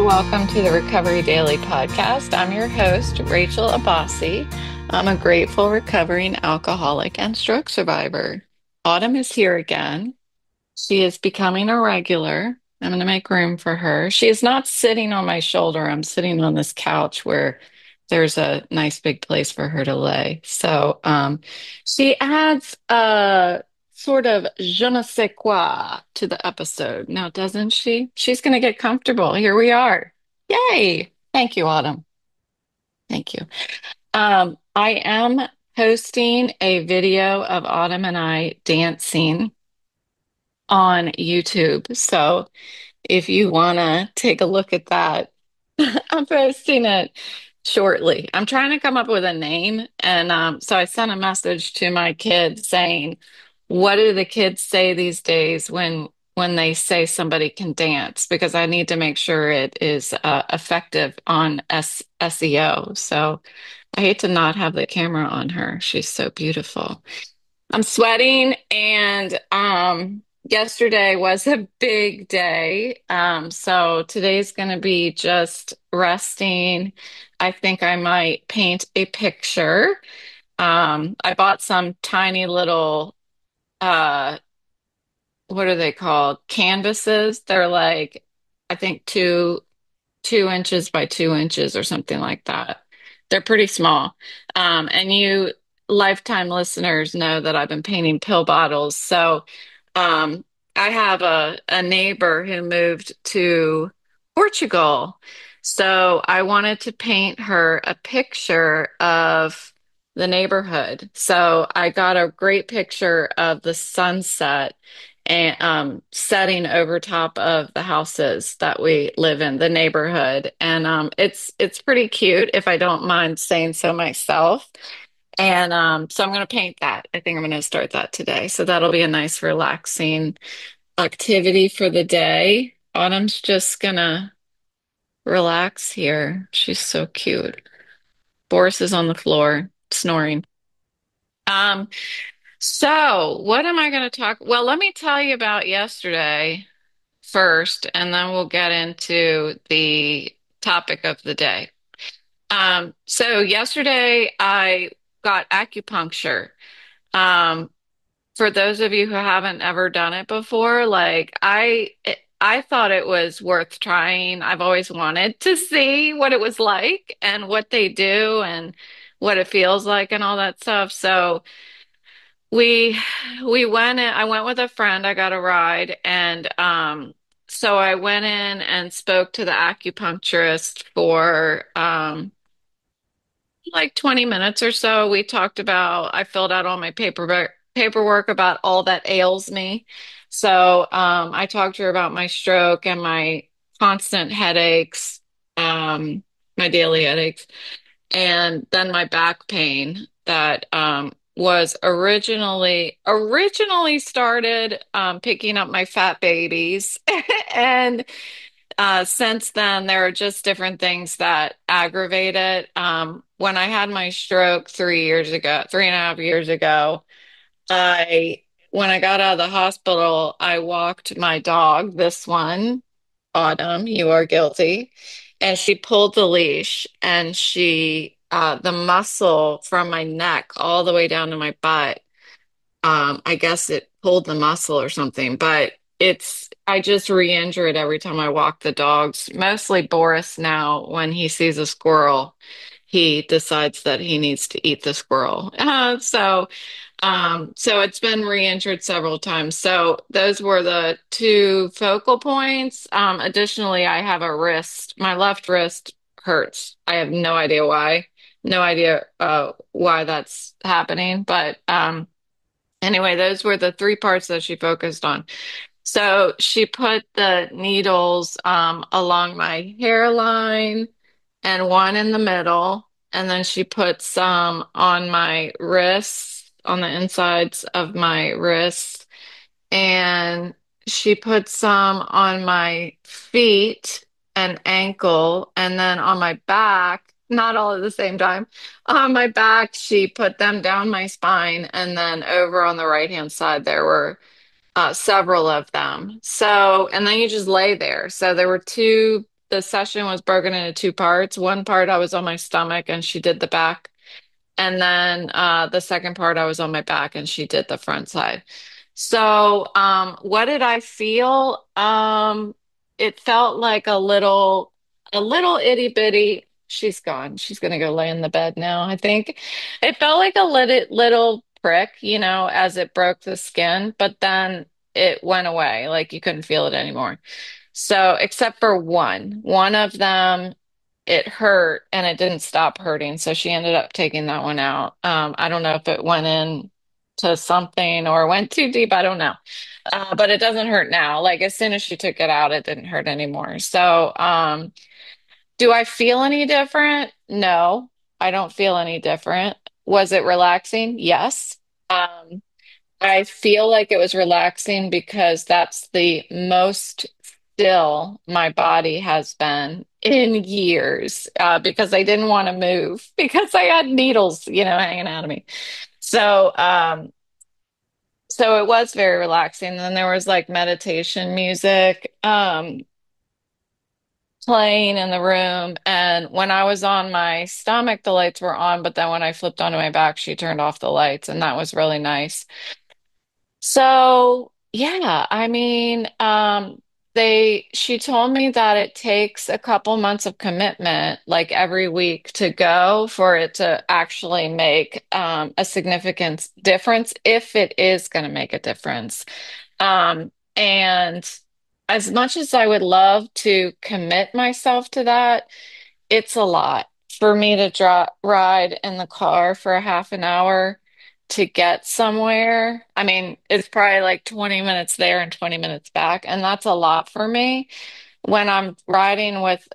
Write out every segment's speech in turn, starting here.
Welcome to the Recovery Daily podcast. I'm your host, Rachel Abassi. I'm a grateful recovering alcoholic and stroke survivor. Autumn is here again. She is becoming a regular. I'm going to make room for her. She is not sitting on my shoulder. I'm sitting on this couch where there's a nice big place for her to lay. She adds a sort of je ne sais quoi to the episode now, doesn't she? She's going to get comfortable. Here we are. Yay. Thank you, Autumn. Thank you. I am posting a video of Autumn and I dancing on YouTube. So if you want to take a look at that, I'm posting it shortly. I'm trying to come up with a name. So I sent a message to my kids saying, what do the kids say these days when they say somebody can dance? Because I need to make sure it is effective on SEO. So I hate to not have the camera on her. She's so beautiful. I'm sweating and yesterday was a big day. So today's going to be just resting. I think I might paint a picture. I bought some tiny little uh what are they called? Canvases. They're like I think 2 inches by 2 inches or something like that. They're pretty small. And you lifetime listeners know that I've been painting pill bottles. Um, I have a neighbor who moved to Portugal. So I wanted to paint her a picture of the neighborhood. So I got a great picture of the sunset and setting over top of the houses that we live in, the neighborhood. And it's pretty cute if I don't mind saying so myself. So I'm going to paint that. I think I'm going to start that today. So that'll be a nice relaxing activity for the day. Autumn's just going to relax here. She's so cute. Boris is on the floor snoring. Um, so what am I going to talk? Well, let me tell you about yesterday first, and then we'll get into the topic of the day. So yesterday I got acupuncture. Um, for those of you who haven't ever done it before, I thought it was worth trying. I've always wanted to see what it was like and what they do and what it feels like and all that stuff. So we I went with a friend. I got a ride so I went in and spoke to the acupuncturist for like 20 minutes or so. I filled out all my paperwork about all that ails me. I talked to her about my stroke and my constant headaches, my daily headaches, and then my back pain that was originally started picking up my fat babies. And since then, there are just different things that aggravate it. When I had my stroke 3 years ago, 3.5 years ago, when I got out of the hospital, I walked my dog, this one, Autumn, you are guilty. And she pulled the leash and the muscle from my neck all the way down to my butt, I guess it pulled the muscle or something, but I just re-injure it every time I walk the dogs. Mostly Boris now, when he sees a squirrel, he decides that he needs to eat the squirrel. So it's been re-injured several times. So those were the two focal points. Additionally, I have a wrist. My left wrist hurts. I have no idea why. No idea why that's happening, but anyway, those were the three parts that she focused on. So she put the needles along my hairline and one in the middle. And then she put some on my wrists, on the insides of my wrists. And she put some on my feet and ankle. And then on my back, not all at the same time. On my back, she put them down my spine. And then over on the right-hand side, there were several of them. And then you just lay there. So there were two. the session was broken into two parts. One part I was on my stomach and she did the back. And then the second part I was on my back and she did the front side. So what did I feel? It felt like a little itty bitty. She's gone. She's gonna go lay in the bed now, I think. It felt like a little prick, you know, as it broke the skin, but then it went away. Like you couldn't feel it anymore. So, except for one of them, it hurt and it didn't stop hurting. So she ended up taking that one out. I don't know if it went in to something or went too deep. I don't know. But it doesn't hurt now. Like as soon as she took it out, it didn't hurt anymore. So, do I feel any different? No, I don't feel any different. Was it relaxing? Yes. Um, I feel like it was relaxing because that's the most still my body has been in years, because I didn't want to move because I had needles, you know, hanging out of me. So, so it was very relaxing. Then there was like meditation music, playing in the room. And when I was on my stomach, the lights were on, but then when I flipped onto my back, she turned off the lights, and that was really nice. So, yeah, I mean, she told me that it takes a couple months of commitment, like every week to go for it to actually make a significant difference if it is going to make a difference. And as much as I would love to commit myself to that, it's a lot for me to ride in the car for a half an hour to get somewhere. I mean, it's probably like 20 minutes there and 20 minutes back, and that's a lot for me. When I'm riding with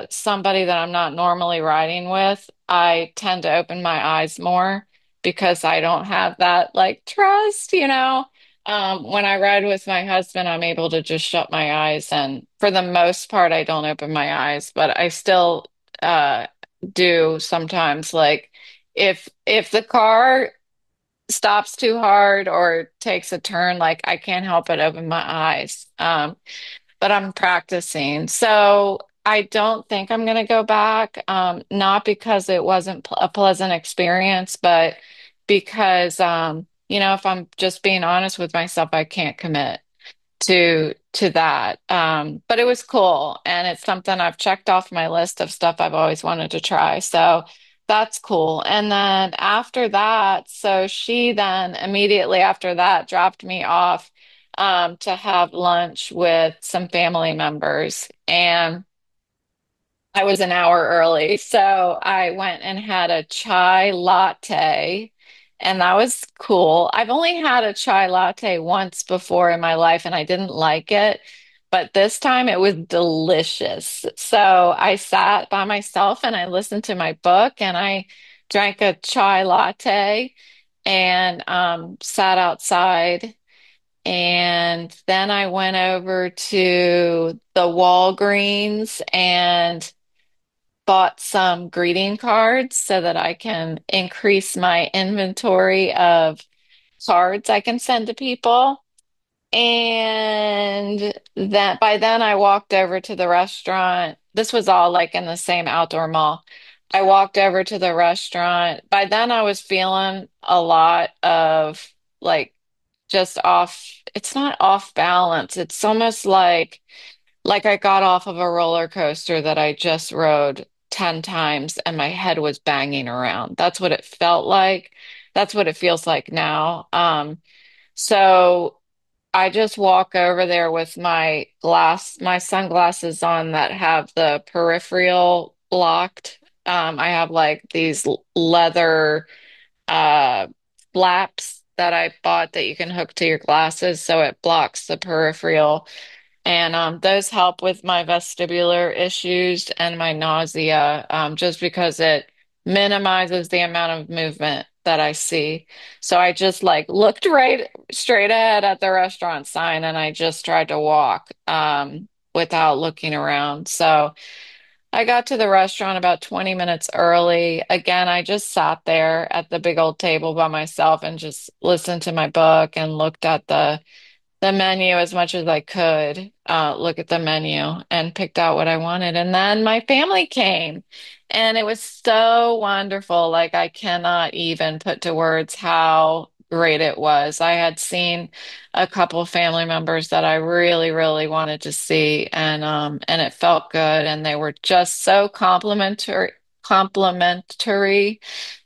somebody that I'm not normally riding with, I tend to open my eyes more because I don't have that like trust, you know. When I ride with my husband, I'm able to just shut my eyes, and for the most part, I don't open my eyes, but I still uh, do sometimes. Like if the car stops too hard or takes a turn, like I can't help but open my eyes. But I'm practicing. So I don't think I'm going to go back. Not because it wasn't a pleasant experience, but because, you know, if I'm just being honest with myself, I can't commit to that. But it was cool, and it's something I've checked off my list of stuff I've always wanted to try. So that's cool. And then after that, so she then immediately after that dropped me off to have lunch with some family members. And I was an hour early, so I went and had a chai latte, and that was cool. I've only had a chai latte once before in my life, and I didn't like it, but this time it was delicious. So I sat by myself and I listened to my book, and I drank a chai latte and sat outside. And then I went over to the Walgreens and bought some greeting cards so that I can increase my inventory of cards I can send to people. And that by then I walked over to the restaurant. This was all like in the same outdoor mall. I walked over to the restaurant. By then I was feeling a lot of like just off, it's not off balance. It's almost like I got off of a roller coaster that I just rode 10 times and my head was banging around. That's what it felt like. That's what it feels like now. So I just walk over there with my sunglasses on that have the peripheral blocked. I have like these leather uh, flaps that I bought that you can hook to your glasses so it blocks the peripheral, and those help with my vestibular issues and my nausea, just because it minimizes the amount of movement that I see. So I just like looked right straight ahead at the restaurant sign and I just tried to walk without looking around. So I got to the restaurant about 20 minutes early. Again, I just sat there at the big old table by myself and just listened to my book and looked at the menu as much as I could, look at the menu and picked out what I wanted. And then my family came and it was so wonderful. Like I cannot even put to words how great it was. I had seen a couple family members that I really, really wanted to see and it felt good and they were just so complimentary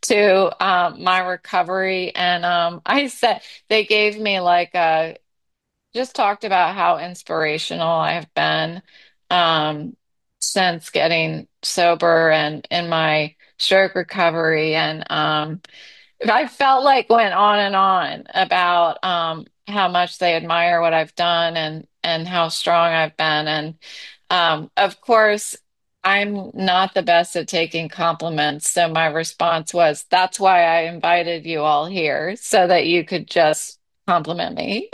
to my recovery. And I said they gave me like a just talked about how inspirational I have been um, since getting sober and in my stroke recovery. And I felt like went on and on about how much they admire what I've done and how strong I've been. And of course, I'm not the best at taking compliments. So my response was, that's why I invited you all here so that you could just compliment me.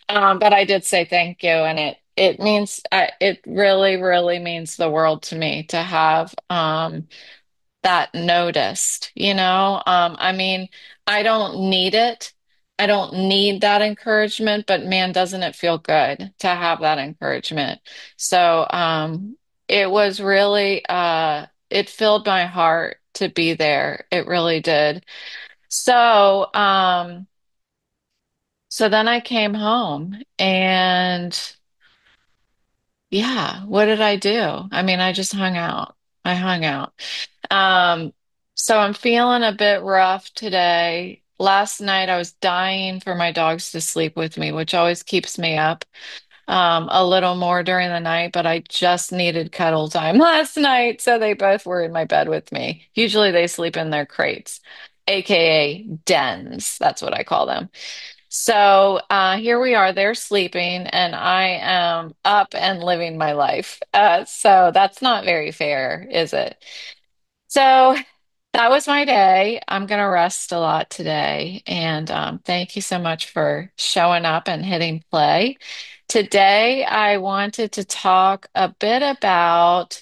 But I did say thank you, and it means it really, really means the world to me to have that noticed, you know? I mean, I don't need it. I don't need that encouragement, but man, doesn't it feel good to have that encouragement? So, it was really, it filled my heart to be there. It really did. So, so then I came home and yeah, what did I do? I mean, I just hung out. I hung out. Um, so I'm feeling a bit rough today. Last night I was dying for my dogs to sleep with me, which always keeps me up a little more during the night, but I just needed cuddle time last night, so they both were in my bed with me. Usually they sleep in their crates, aka dens. That's what I call them. So here we are, they're sleeping, and I am up and living my life. So that's not very fair, is it? So that was my day. I'm going to rest a lot today. And thank you so much for showing up and hitting play. Today, I wanted to talk a bit about,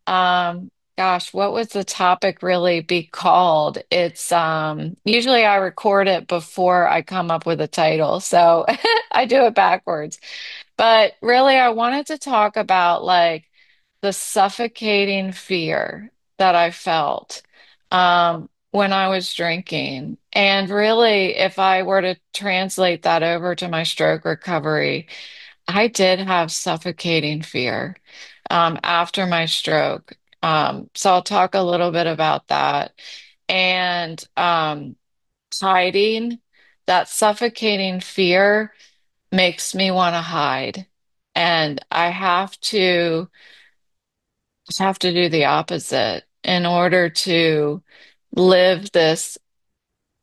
gosh, what would the topic really be called? It's usually I record it before I come up with a title. So I do it backwards. But really, I wanted to talk about like the suffocating fear that I felt when I was drinking. And really, if I were to translate that over to my stroke recovery, I did have suffocating fear after my stroke. So I'll talk a little bit about that. And hiding, that suffocating fear makes me want to hide. And I have to do the opposite in order to live this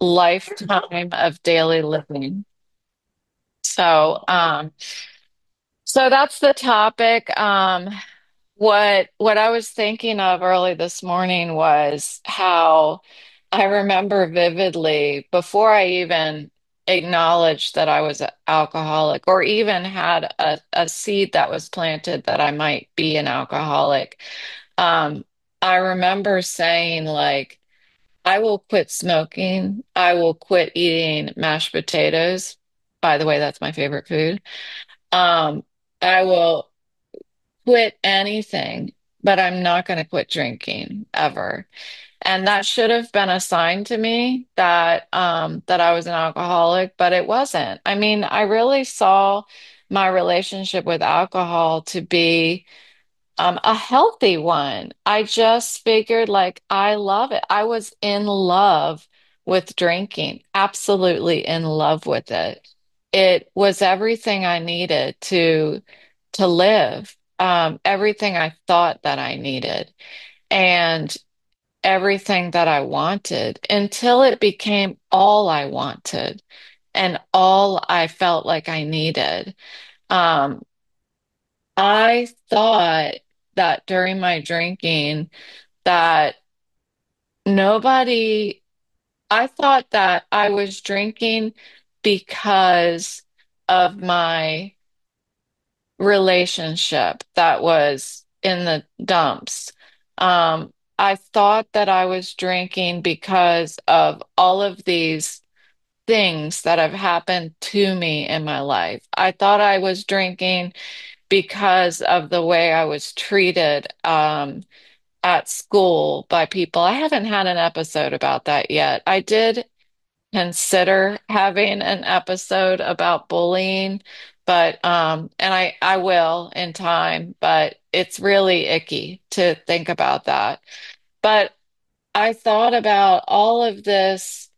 lifetime of daily living. So, so that's the topic. What I was thinking of early this morning was how I remember vividly before I even acknowledged that I was an alcoholic or even had a seed that was planted that I might be an alcoholic. Um, I remember saying like, I will quit smoking. I will quit eating mashed potatoes. By the way, that's my favorite food. Um, I will quit anything, but I'm not going to quit drinking ever. And that should have been a sign to me that I was an alcoholic, but it wasn't. I mean, I really saw my relationship with alcohol to be a healthy one. I just figured like I love it. I was in love with drinking, absolutely in love with it. It was everything I needed to live, everything I thought that I needed, and everything that I wanted until it became all I wanted and all I felt like I needed. Um, I thought that during my drinking that nobody, I thought that I was drinking because of my relationship that was in the dumps. I thought that I was drinking because of all of these things that have happened to me in my life. I thought I was drinking because of the way I was treated at school by people. I haven't had an episode about that yet. I did consider having an episode about bullying, but and I will in time, but it's really icky to think about that. But I thought about all of this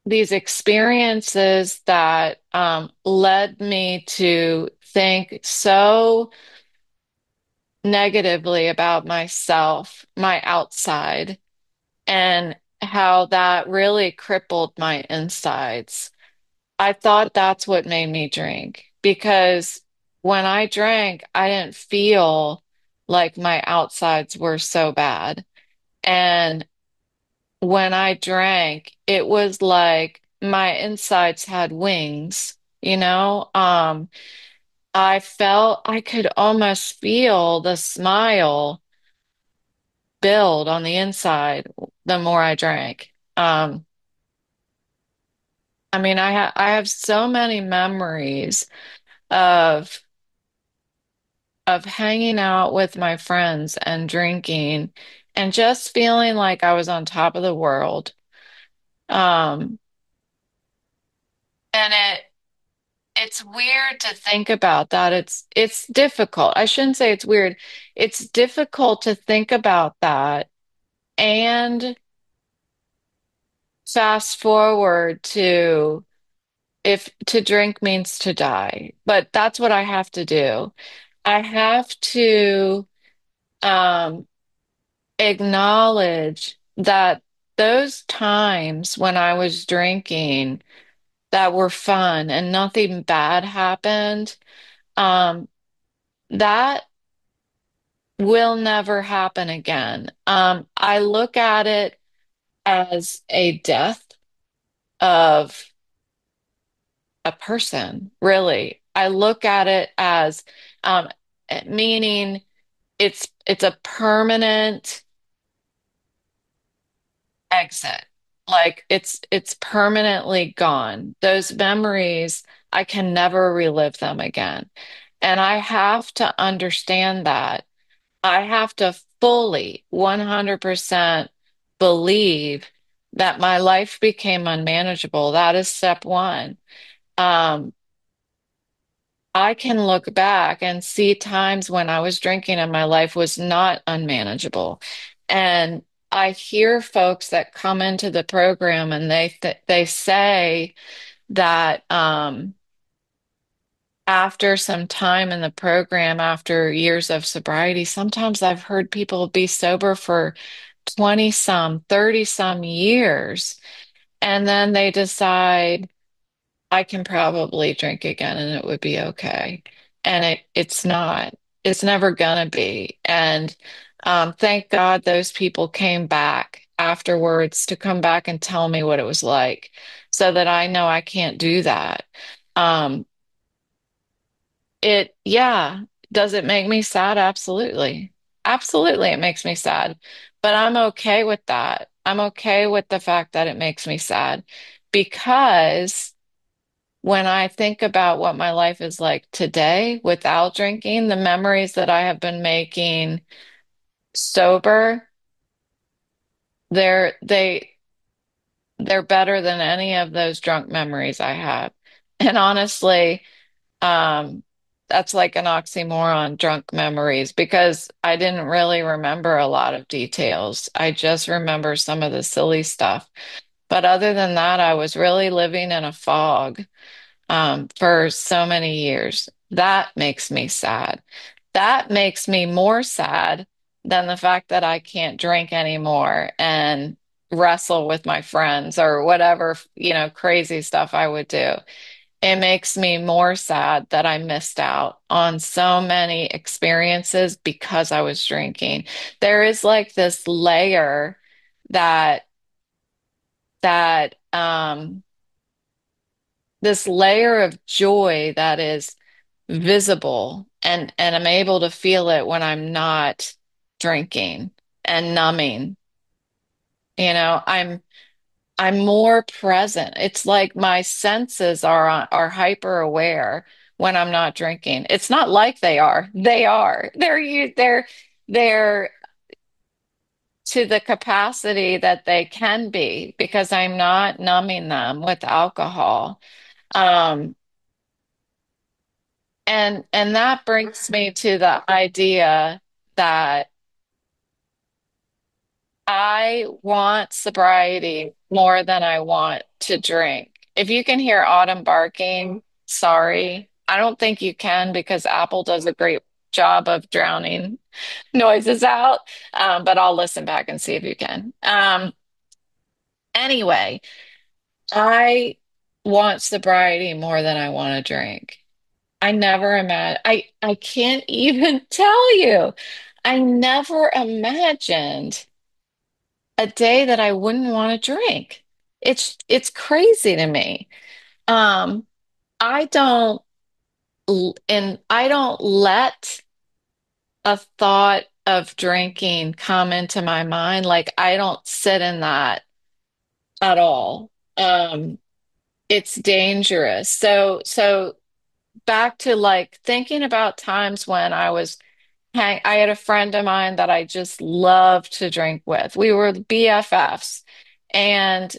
these experiences that led me to think so negatively about myself, my outside, and how that really crippled my insides. I thought that's what made me drink because when I drank, I didn't feel like my outsides were so bad. And when I drank, it was like my insides had wings, you know? I felt I could almost feel the smile build on the inside the more I drank. I mean, I have so many memories of hanging out with my friends and drinking and just feeling like I was on top of the world. Um, and it's weird to think about that. It's difficult. I shouldn't say it's weird. It's difficult to think about that and fast forward to if to drink means to die. But that's what I have to do. I have to um, acknowledge that those times when I was drinking that were fun and nothing bad happened, um, that will never happen again. I look at it as a death of a person, really. I look at it as um, meaning it's a permanent exit. Like it's permanently gone. Those memories, I can never relive them again. And I have to understand that. I have to fully 100% believe that my life became unmanageable. That is step one. Um, I can look back and see times when I was drinking and my life was not unmanageable. And I hear folks that come into the program and they say that after some time in the program, after years of sobriety, sometimes I've heard people be sober for 20 some, 30 some years, and then they decide I can probably drink again and it would be okay. And it's not. It's never gonna be. And thank God those people came back afterwards to come back and tell me what it was like so that I know I can't do that. Um, yeah, does it make me sad? Absolutely. Absolutely, it makes me sad. But I'm okay with that. I'm okay with the fact that it makes me sad because when I think about what my life is like today without drinking, the memories that I have been making sober, they're they they're better than any of those drunk memories I have. And honestly, um, that's like an oxymoron, drunk memories, because I didn't really remember a lot of details. I just remember some of the silly stuff. But other than that, I was really living in a fog. For so many years. That makes me sad. That makes me more sad than the fact that I can't drink anymore and wrestle with my friends or whatever, crazy stuff I would do. It makes me more sad that I missed out on so many experiences because I was drinking. There is like this layer that that this layer of joy that is visible and I'm able to feel it when I'm not drinking and numbing. You know, I'm more present. It's like my senses are hyper aware when I'm not drinking. It's not like they are. They are. They're to the capacity that they can be because I'm not numbing them with alcohol. Um, and that brings me to the idea that I want sobriety more than I want to drink. If you can hear Autumn barking, sorry. I don't think you can because Apple does a great job of drowning noises out. But I'll listen back and see if you can. Anyway, I want sobriety more than I want to drink. I never imagine. I can't even tell you. I never imagined a day that I wouldn't want to drink. It's crazy to me. Um, I don't and I don't let a thought of drinking come into my mind. Like I don't sit in that at all. It's dangerous. So back to like thinking about times when I had a friend of mine that I just loved to drink with. We were BFFs. And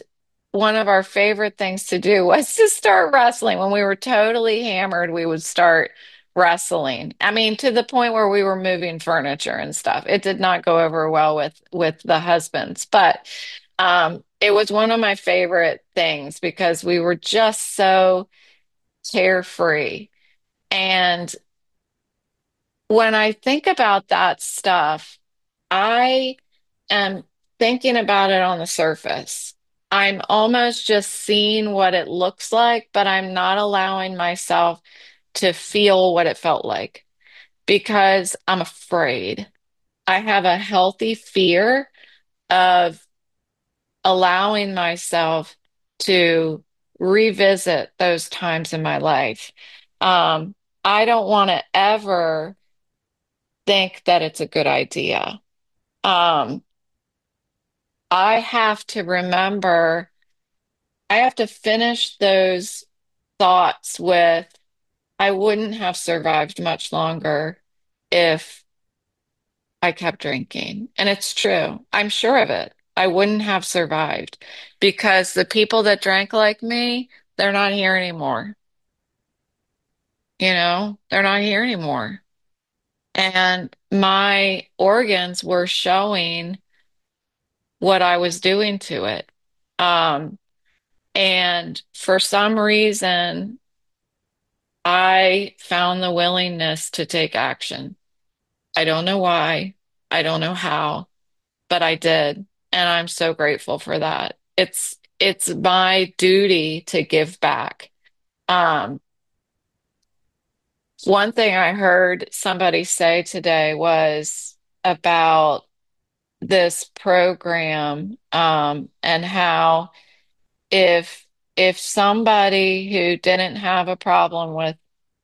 one of our favorite things to do was to start wrestling. When we were totally hammered, we would start wrestling. I mean, to the point where we were moving furniture and stuff. It did not go over well with the husbands, but it was one of my favorite things because we were just so carefree. And when I think about that stuff, I am thinking about it on the surface. I'm almost just seeing what it looks like, but I'm not allowing myself to feel what it felt like because I'm afraid. I have a healthy fear of allowing myself to revisit those times in my life. Um, I don't want to ever think that it's a good idea. Um, I have to remember, I have to finish those thoughts with, I wouldn't have survived much longer if I kept drinking. And it's true. I'm sure of it. I wouldn't have survived because the people that drank like me, they're not here anymore. They're not here anymore. And my organs were showing what I was doing to it. Um, and for some reason, I found the willingness to take action. I don't know why. I don't know how, but I did. And I'm so grateful for that. It's my duty to give back. Um, one thing I heard somebody say today was about this program, and how if if somebody who didn't have a problem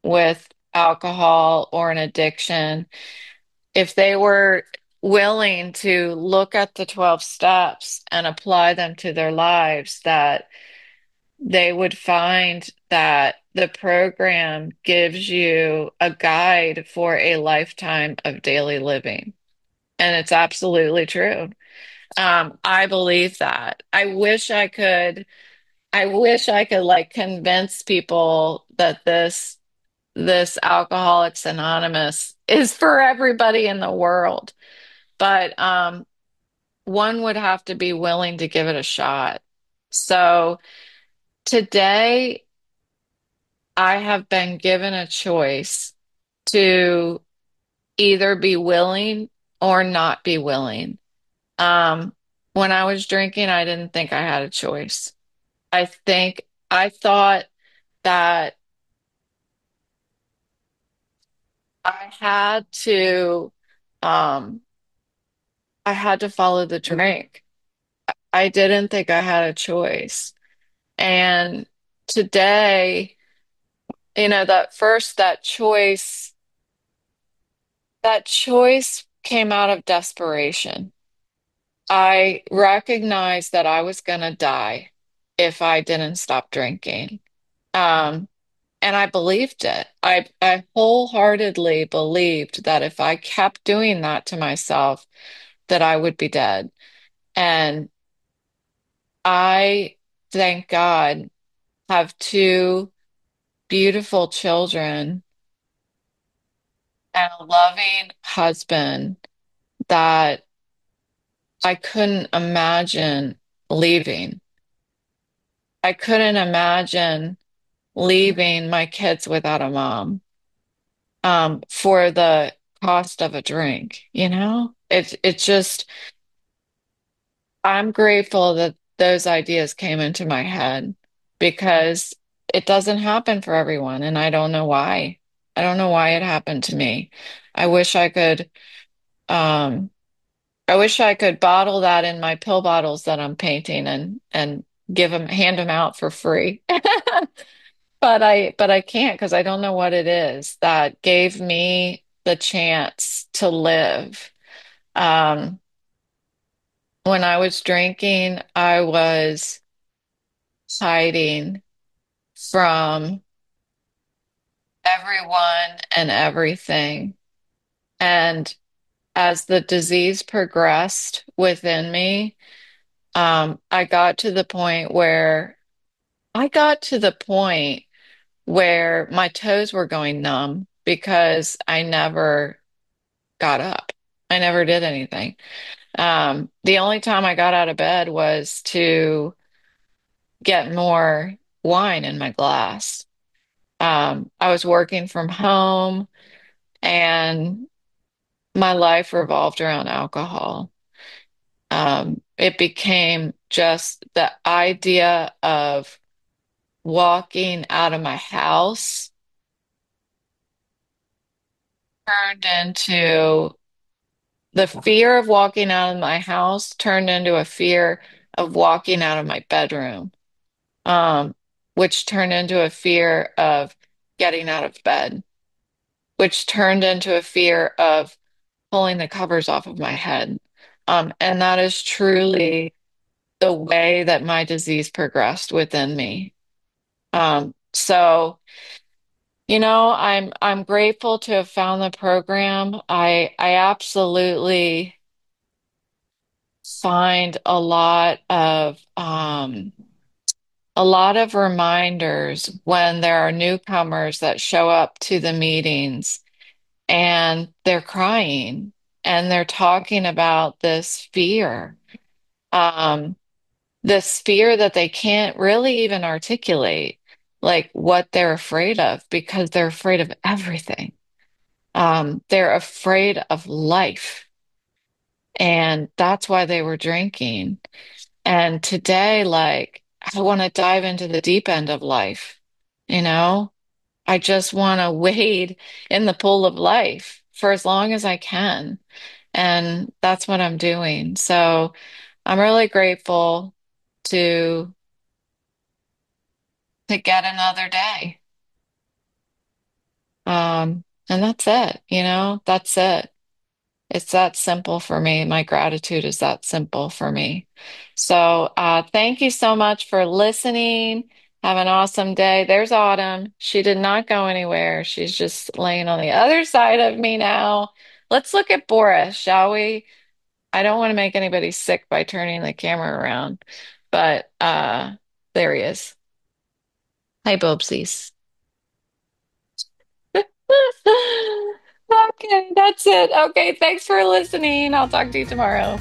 with alcohol or an addiction, if they were willing to look at the 12 steps and apply them to their lives, that they would find that the program gives you a guide for a lifetime of daily living. And it's absolutely true. I believe that. I wish I could like convince people that this Alcoholics Anonymous is for everybody in the world. But one would have to be willing to give it a shot. So today I have been given a choice to either be willing or not be willing. Um, when I was drinking, I didn't think I had a choice. I thought that I had to um I had to follow the drink. I didn't think I had a choice. And today, that choice came out of desperation. I recognized that I was going to die if I didn't stop drinking. Um, and I believed it. I wholeheartedly believed that if I kept doing that to myself, that I would be dead. And I, thank God, have two beautiful children and a loving husband that I couldn't imagine leaving. I couldn't imagine leaving my kids without a mom, for the cost of a drink, you know? It's just, I'm grateful that those ideas came into my head because it doesn't happen for everyone, and I don't know why. I don't know why it happened to me. I wish I could, um, I wish I could bottle that in my pill bottles that I'm painting and hand them out for free. But I can't because I don't know what it is that gave me the chance to live. Um, when I was drinking, I was hiding from everyone and everything. And as the disease progressed within me, I got to the point where my toes were going numb because I never got up. I never did anything. The only time I got out of bed was to get more wine in my glass. I was working from home and my life revolved around alcohol. It became just the idea of walking out of my house turned into the fear of walking out of my house turned into a fear of walking out of my bedroom, um, which turned into a fear of getting out of bed, which turned into a fear of pulling the covers off of my head. And that is truly the way that my disease progressed within me. So, I'm grateful to have found the program. I absolutely find a lot of reminders when there are newcomers that show up to the meetings and they're crying and they're talking about um, this fear that they can't really even articulate, like what they're afraid of because they're afraid of everything. They're afraid of life, and that's why they were drinking. And today, like, I want to dive into the deep end of life, you know? I just want to wade in the pool of life for as long as I can. And that's what I'm doing. So I'm really grateful to to get another day. And that's it, that's it. It's that simple for me. My gratitude is that simple for me. So, thank you so much for listening. Have an awesome day. There's Autumn. She did not go anywhere. She's just laying on the other side of me now. Let's look at Boris, shall we? I don't want to make anybody sick by turning the camera around, but there he is. Hi, Bobsies. Okay, that's it. Okay, thanks for listening. I'll talk to you tomorrow.